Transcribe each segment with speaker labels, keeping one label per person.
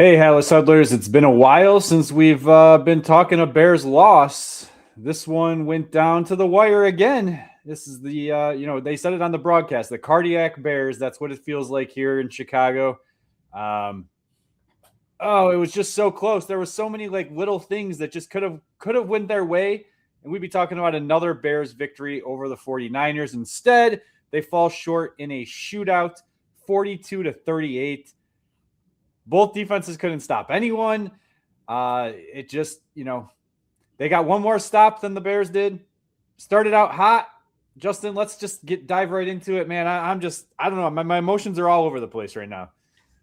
Speaker 1: Hey, Halas Huddlers. It's been a while since we've been talking a Bears loss. This one went down to the wire again. This is they said it on the broadcast, the cardiac Bears. That's what it feels like here in Chicago. Um, oh, it was just so close. There was so many like little things that just could have went their way. And we'd be talking about another Bears victory over the 49ers. Instead, they fall short in a shootout, 42-38. Both defenses couldn't stop anyone. It just, they got one more stop than the Bears did. Started out hot. Justin, let's just dive right into it, man. I don't know. My emotions are all over the place right now.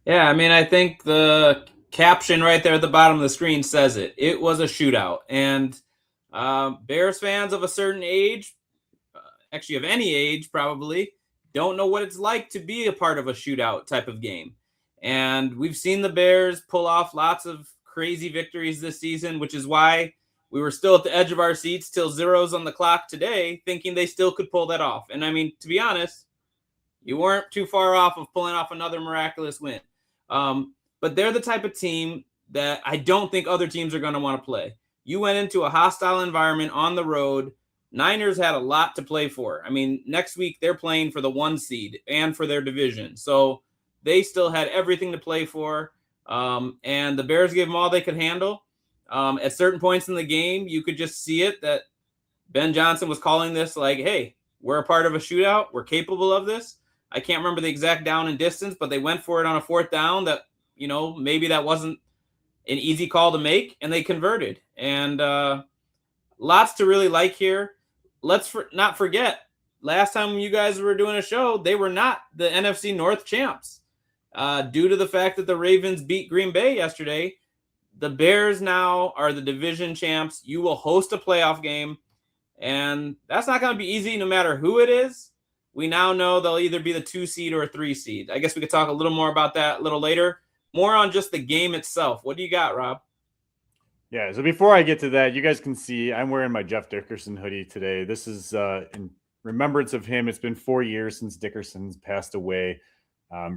Speaker 2: Yeah, I mean, I think the caption right there at the bottom of the screen says it. It was a shootout. And Bears fans of a certain age, actually of any age probably, don't know what it's like to be a part of a shootout type of game. And we've seen the Bears pull off lots of crazy victories this season, which is why we were still at the edge of our seats till zeros on the clock today, thinking they still could pull that off. And I mean, to be honest, you weren't too far off of pulling off another miraculous win. But they're the type of team that I don't think other teams are going to want to play. You went into a hostile environment on the road. Niners had a lot to play for. I mean, next week they're playing for the 1 seed and for their division. So they still had everything to play for. And the Bears gave them all they could handle. At certain points in the game, you could just see it that Ben Johnson was calling this like, hey, we're a part of a shootout. We're capable of this. I can't remember the exact down and distance, but they went for it on a 4th down that, maybe that wasn't an easy call to make, and they converted. And lots to really like here. Let's not forget, last time you guys were doing a show, they were not the NFC North champs. Due to the fact that the Ravens beat Green Bay yesterday, the Bears now are the division champs. You will host a playoff game, and that's not going to be easy no matter who it is. We now know they'll either be the 2 seed or a 3 seed. I guess we could talk a little more about that a little later. More on just the game itself. What do you got, Rob?
Speaker 1: Yeah, so before I get to that, you guys can see I'm wearing my Jeff Dickerson hoodie today. This is in remembrance of him. It's been 4 years since Dickerson's passed away.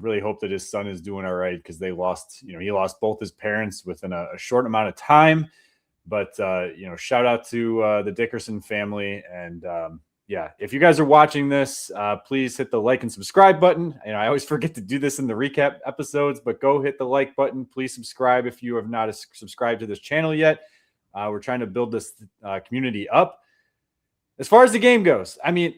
Speaker 1: Really hope that his son is doing all right because he lost both his parents within a short amount of time. But, shout out to the Dickerson family. And if you guys are watching this, please hit the like and subscribe button. I always forget to do this in the recap episodes, but go hit the like button. Please subscribe if you have not subscribed to this channel yet. We're trying to build this community up. As far as the game goes, I mean,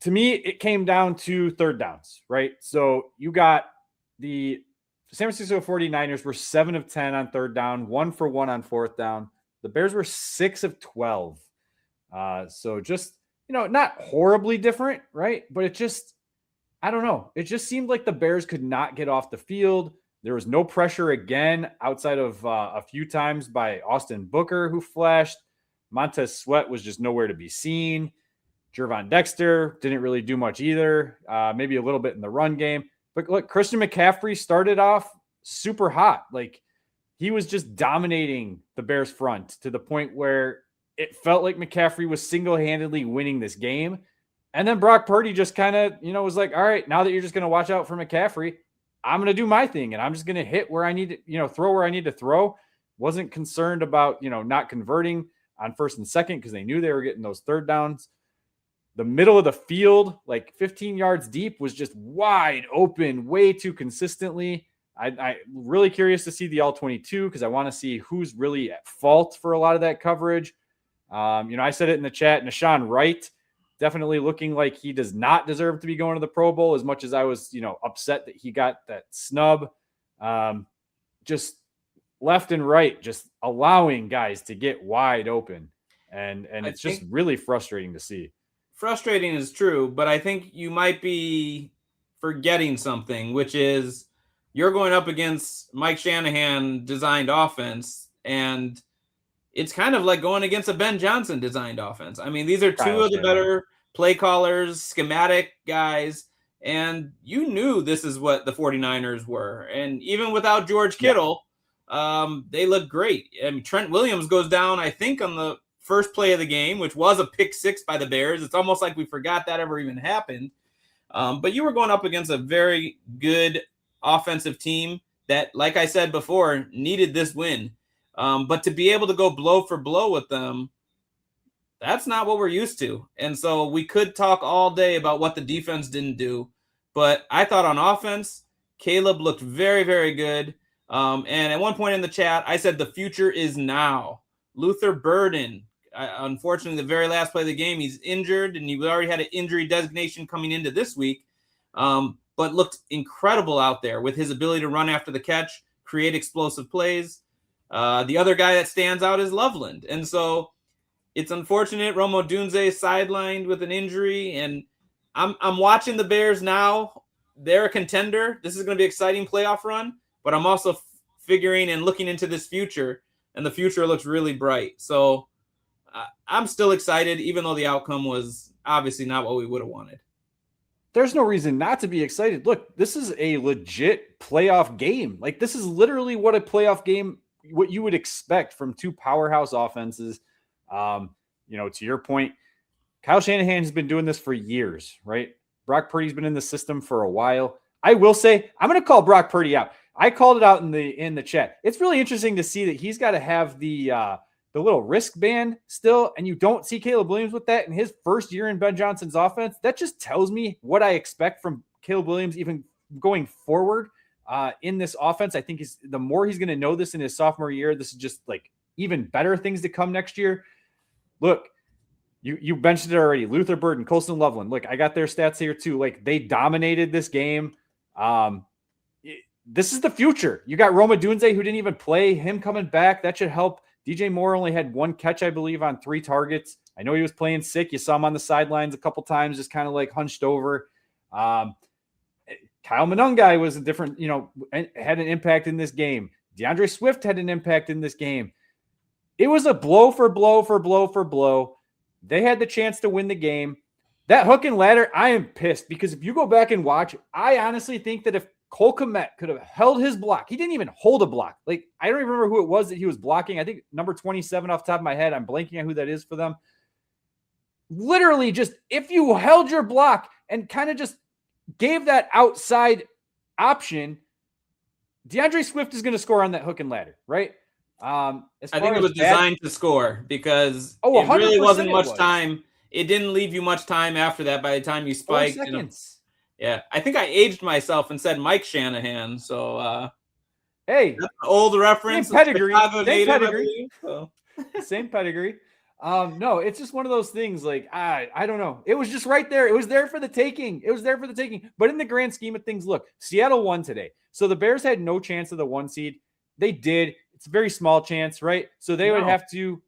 Speaker 1: to me, it came down to 3rd downs, right? So you got the San Francisco 49ers were 7 of 10 on 3rd down, 1 for 1 on 4th down. The Bears were 6 of 12. So just, not horribly different, right? But it just, I don't know. It just seemed like the Bears could not get off the field. There was no pressure again outside of a few times by Austin Booker, who flashed. Montez Sweat was just nowhere to be seen. Jervon Dexter didn't really do much either. Maybe a little bit in the run game. But look, Christian McCaffrey started off super hot. Like, he was just dominating the Bears front to the point where it felt like McCaffrey was single-handedly winning this game. And then Brock Purdy just kind of, was like, all right, now that you're just going to watch out for McCaffrey, I'm going to do my thing. And I'm just going to hit where I need to, throw where I need to throw. Wasn't concerned about, not converting on 1st and 2nd because they knew they were getting those 3rd downs. The middle of the field, like 15 yards deep, was just wide open way too consistently. I'm really curious to see the all-22 because I want to see who's really at fault for a lot of that coverage. I said it in the chat. Nashawn Wright definitely looking like he does not deserve to be going to the Pro Bowl as much as I was, upset that he got that snub. Just left and right, just allowing guys to get wide open. And it's just really frustrating to see.
Speaker 2: Frustrating is true, but I think you might be forgetting something, which is you're going up against Mike Shanahan designed offense, and it's kind of like going against a Ben Johnson designed offense. I mean, these are two of the better play callers, schematic guys, and you knew this is what the 49ers were. And even without George Kittle, they look great. I mean, Trent Williams goes down, I think, on the first play of the game, which was a pick 6 by the Bears. It's almost like we forgot that ever even happened. But you were going up against a very good offensive team. that, like I said before, needed this win. But to be able to go blow for blow with them, that's not what we're used to. And so we could talk all day about what the defense didn't do. But I thought on offense, Caleb looked very, very good. And at one point in the chat, I said the future is now. Luther Burden, unfortunately, the very last play of the game, he's injured, and he already had an injury designation coming into this week, but looked incredible out there with his ability to run after the catch, create explosive plays. The other guy that stands out is Loveland. And so it's unfortunate Rome Odunze is sidelined with an injury, and I'm watching the Bears now. They're a contender. This is going to be an exciting playoff run, but I'm also figuring and looking into this future, and the future looks really bright. So I'm still excited, even though the outcome was obviously not what we would have wanted.
Speaker 1: There's no reason not to be excited. Look, this is a legit playoff game. Like, this is literally what a playoff game, what you would expect from two powerhouse offenses. To your point, Kyle Shanahan has been doing this for years, right? Brock Purdy's been in the system for a while. I will say, I'm going to call Brock Purdy out. I called it out in the chat. It's really interesting to see that he's got to have the little wristband still, and you don't see Caleb Williams with that in his first year in Ben Johnson's offense. That just tells me what I expect from Caleb Williams even going forward in this offense. I think the more he's going to know this in his sophomore year, this is just like even better things to come next year. Look, you mentioned it already. Luther Burden, Colston Loveland. Look, I got their stats here too. Like, they dominated this game. This is the future. You got Rome Odunze, who didn't even play. Him coming back, that should help. DJ Moore only had one catch, I believe, on 3 targets. I know he was playing sick. You saw him on the sidelines a couple times, just kind of like hunched over. Kyle Monungai was a different, had an impact in this game. DeAndre Swift had an impact in this game. It was a blow for blow for blow for blow. They had the chance to win the game. That hook and ladder, I am pissed, because if you go back and watch, I honestly think that if Cole Kmet could have held his block, he didn't even hold a block. Like, I don't even remember who it was that he was blocking. I think number 27 off the top of my head. I'm blanking on who that is for them. Literally, just if you held your block and kind of just gave that outside option, DeAndre Swift is going to score on that hook and ladder, right?
Speaker 2: I think it was designed to score, because it really wasn't much time. It didn't leave you much time after that by the time you spiked.
Speaker 1: 4 seconds.
Speaker 2: Yeah, I think I aged myself and said Mike Shanahan. So,
Speaker 1: hey,
Speaker 2: that's an old reference.
Speaker 1: Same pedigree.
Speaker 2: Chicago
Speaker 1: Same
Speaker 2: native,
Speaker 1: pedigree. Same pedigree. No, it's just one of those things. Like, I don't know. It was just right there. It was there for the taking. But in the grand scheme of things, look, Seattle won today. So the Bears had no chance of the 1 seed. They did. It's a very small chance, right? So they would have to.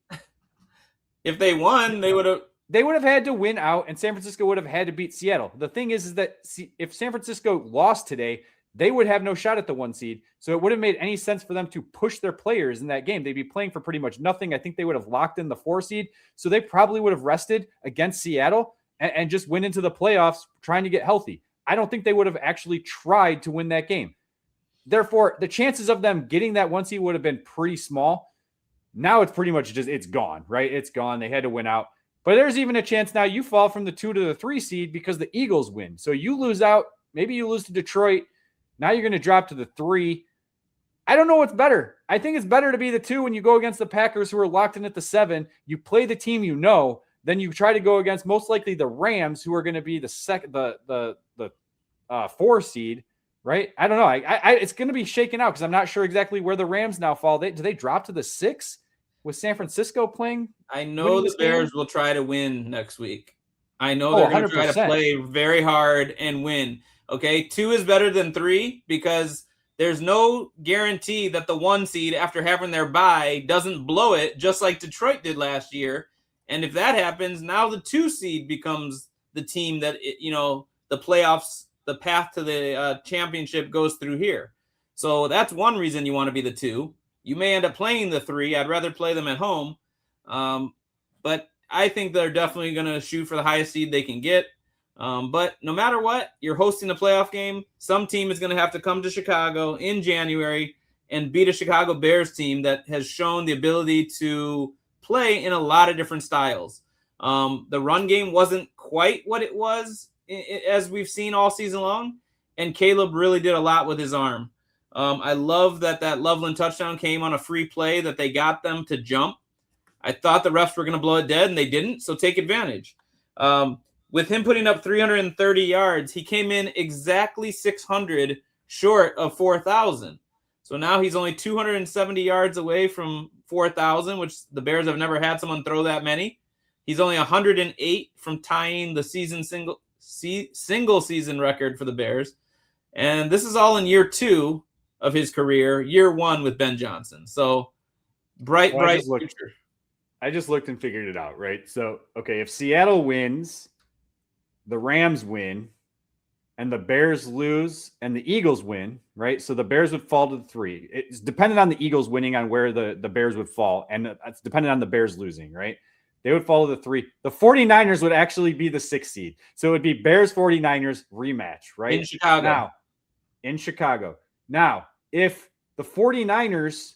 Speaker 2: If they won, they would have.
Speaker 1: They would have had to win out, and San Francisco would have had to beat Seattle. The thing is that if San Francisco lost today, they would have no shot at the 1 seed. So it wouldn't have made any sense for them to push their players in that game. They'd be playing for pretty much nothing. I think they would have locked in the 4 seed. So they probably would have rested against Seattle and just went into the playoffs trying to get healthy. I don't think they would have actually tried to win that game. Therefore, the chances of them getting that 1 seed would have been pretty small. Now it's pretty much just, it's gone, right? It's gone. They had to win out. But there's even a chance now you fall from the 2 to the 3 seed because the Eagles win. So you lose out. Maybe you lose to Detroit. Now you're going to drop to the 3. I don't know what's better. I think it's better to be the 2 when you go against the Packers, who are locked in at the 7. You play the team then you try to go against most likely the Rams, who are going to be the 4 seed, right? I don't know. It's going to be shaken out because I'm not sure exactly where the Rams now fall. Do they drop to the 6 with San Francisco playing?
Speaker 2: I know the Bears will try to win next week. I know they're going to try to play very hard and win. Okay, 2 is better than 3 because there's no guarantee that the 1 seed, after having their bye, doesn't blow it just like Detroit did last year. And if that happens, now the 2 seed becomes the team that, the playoffs, the path to the championship goes through here. So that's one reason you want to be the 2. You may end up playing the 3. I'd rather play them at home. But I think they're definitely going to shoot for the highest seed they can get. But no matter what, you're hosting a playoff game. Some team is going to have to come to Chicago in January and beat a Chicago Bears team that has shown the ability to play in a lot of different styles. The run game wasn't quite what it was as we've seen all season long. And Caleb really did a lot with his arm. I love that Loveland touchdown came on a free play that they got them to jump. I thought the refs were going to blow it dead, and they didn't, so take advantage. With him putting up 330 yards, he came in exactly 600 short of 4,000. So now he's only 270 yards away from 4,000, which the Bears have never had someone throw that many. He's only 108 from tying the single season record for the Bears. And this is all in year 2 of his career, year 1 with Ben Johnson. So bright future.
Speaker 1: I just looked and figured it out, right? So, okay, if Seattle wins, the Rams win, and the Bears lose, and the Eagles win, right? So the Bears would fall to the 3. It's dependent on the Eagles winning on where the Bears would fall, and it's dependent on the Bears losing, right? They would fall to the 3. The 49ers would actually be the 6th seed. So it would be Bears 49ers rematch, right? In Chicago. Now, if the 49ers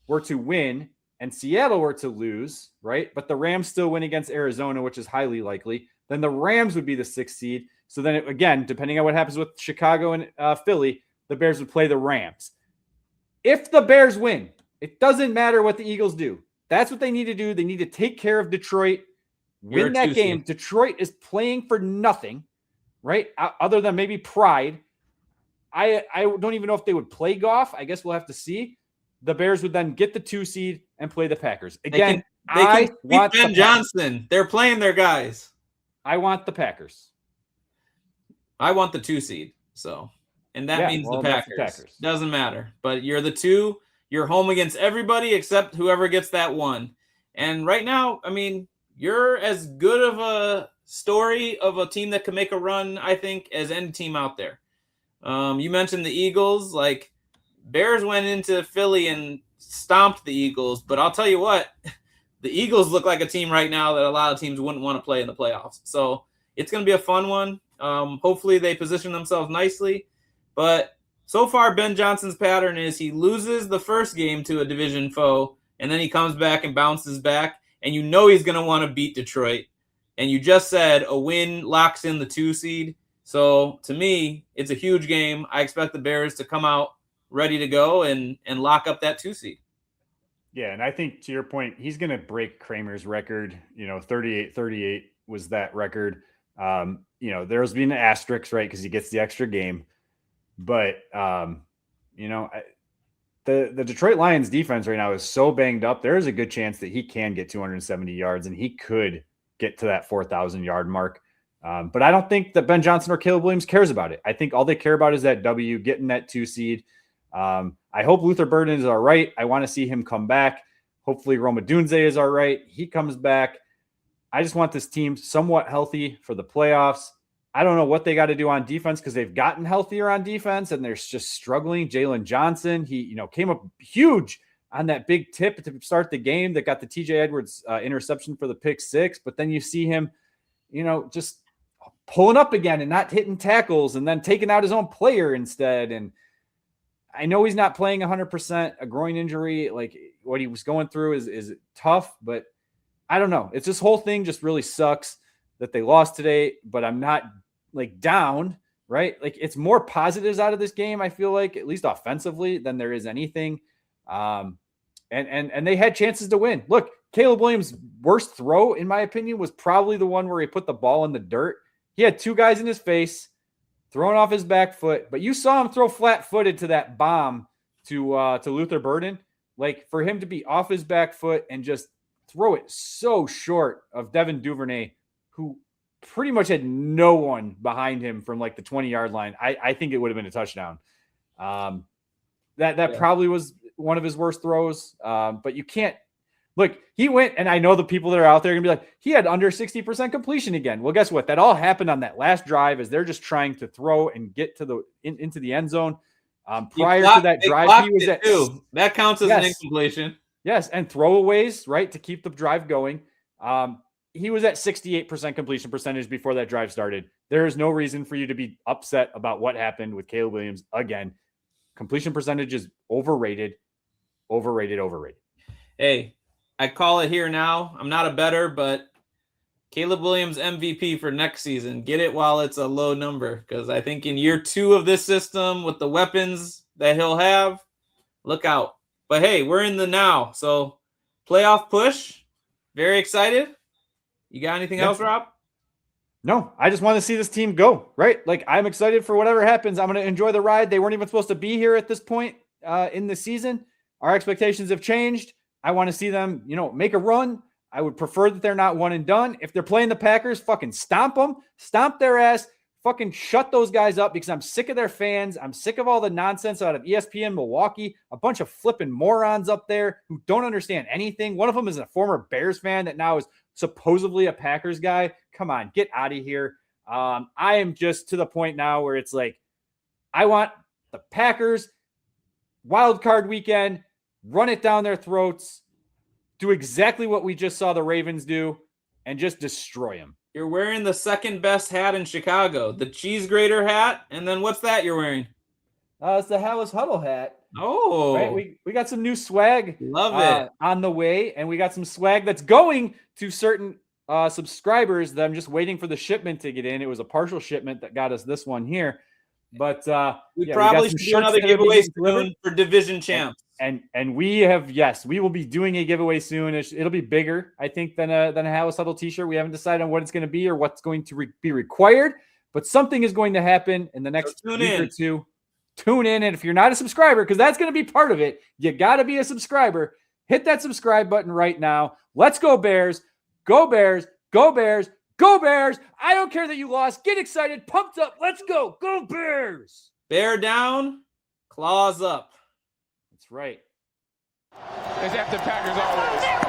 Speaker 1: were to win and Seattle were to lose, right? But the Rams still win against Arizona, which is highly likely, then the Rams would be the 6th seed. So then, again, depending on what happens with Chicago and Philly, the Bears would play the Rams. If the Bears win, it doesn't matter what the Eagles do. That's what they need to do. They need to take care of Detroit, win that game. Detroit is playing for nothing, right? Other than maybe pride. I don't even know if they would play Goff. I guess we'll have to see. The Bears would then get the 2 seed and play the Packers. Again,
Speaker 2: I want Ben Johnson. They're playing their guys.
Speaker 1: I want the Packers.
Speaker 2: I want the 2 seed. So, and that means the Packers. Doesn't matter. But you're the 2. You're home against everybody except whoever gets that 1. And right now, I mean, you're as good of a story of a team that can make a run, I think, as any team out there. You mentioned the Eagles. Like, Bears went into Philly and stomped the Eagles. But I'll tell you what, the Eagles look like a team right now that a lot of teams wouldn't want to play in the playoffs. So it's going to be a fun one. Hopefully they position themselves nicely. But so far, Ben Johnson's pattern is he loses the first game to a division foe, and then he comes back and bounces back, and you know he's going to want to beat Detroit. And you just said a win locks in the 2 seed. So to me, it's a huge game. I expect the Bears to come out ready to go and lock up that 2 seed.
Speaker 1: Yeah, and I think to your point, he's going to break Kramer's record. 38-38 was that record. There's been an asterisk, right, because he gets the extra game. But, the Detroit Lions defense right now is so banged up. There is a good chance that he can get 270 yards and he could get to that 4,000-yard mark. But I don't think that Ben Johnson or Caleb Williams cares about it. I think all they care about is that W, getting that 2 seed. I hope Luther Burden is all right. I want to see him come back. Hopefully Roma Dunze is all right. He comes back. I just want this team somewhat healthy for the playoffs. I don't know what they got to do on defense because they've gotten healthier on defense and they're just struggling. Jalen Johnson, he came up huge on that big tip to start the game that got the TJ Edwards interception for the pick 6. But then you see him, just pulling up again and not hitting tackles and then taking out his own player instead. And I know he's not playing 100%. A groin injury, like what he was going through is tough, but I don't know. It's this whole thing just really sucks that they lost today, but I'm not down, right? Like it's more positives out of this game. I feel like at least offensively than there is anything. And they had chances to win. Look, Caleb Williams' worst throw, in my opinion, was probably the one where he put the ball in the dirt. He had 2 guys in his face, throwing off his back foot, but you saw him throw flat-footed to that bomb to Luther Burden. Like for him to be off his back foot and just throw it so short of Devin Duvernay, who pretty much had no one behind him from the 20-yard line. I think it would have been a touchdown. That probably was one of his worst throws. But you can't look, he went, and I know the people that are out there are gonna be like, he had under 60% completion again. Well, guess what? That all happened on that last drive as they're just trying to throw and get to into the end zone. Prior to that drive, he was at
Speaker 2: 2. That counts as an incompletion.
Speaker 1: Yes, and throwaways, right, to keep the drive going. He was at 68% completion percentage before that drive started. There is no reason for you to be upset about what happened with Caleb Williams. Again, completion percentage is overrated.
Speaker 2: Hey, I call it here now. I'm not a bettor, but Caleb Williams MVP for next season. Get it while it's a low number, because I think in year 2 of this system with the weapons that he'll have, look out. But hey, we're in the now. So playoff push. Very excited. You got anything else, Rob?
Speaker 1: No, I just want to see this team go, right? Like, I'm excited for whatever happens. I'm going to enjoy the ride. They weren't even supposed to be here at this point in the season. Our expectations have changed. I want to see them, make a run. I would prefer that they're not one and done. If they're playing the Packers, fucking stomp them, stomp their ass, fucking shut those guys up, because I'm sick of their fans. I'm sick of all the nonsense out of ESPN Milwaukee, a bunch of flipping morons up there who don't understand anything. One of them is a former Bears fan that now is supposedly a Packers guy. Come on, get out of here. I am just to the point now where it's like, I want the Packers wild card weekend, run it down their throats, do exactly what we just saw the Ravens do, and just destroy them.
Speaker 2: You're wearing the second best hat in Chicago, the cheese grater hat. And then what's that you're wearing?
Speaker 1: It's the Halas Huddle hat.
Speaker 2: Oh,
Speaker 1: right. We got some new swag.
Speaker 2: Love it.
Speaker 1: On the way, and we got some swag that's going to certain subscribers that I'm just waiting for the shipment to get in. It was a partial shipment that got us this one here. But
Speaker 2: we probably should do another giveaway soon for division champs.
Speaker 1: And we have, yes, we will be doing a giveaway soon. It'll be bigger, I think, than a Halas Huddle t-shirt. We haven't decided on what it's going to be or what's going to be required, but something is going to happen in the next week or two. Tune in, and if you're not a subscriber, because that's going to be part of it, you got to be a subscriber. Hit that subscribe button right now. Let's go Bears. Go Bears. Go Bears. Go Bears. I don't care that you lost. Get excited. Pumped up. Let's go. Go Bears.
Speaker 2: Bear down. Claws up.
Speaker 1: That's right.
Speaker 3: Is that the Packers always?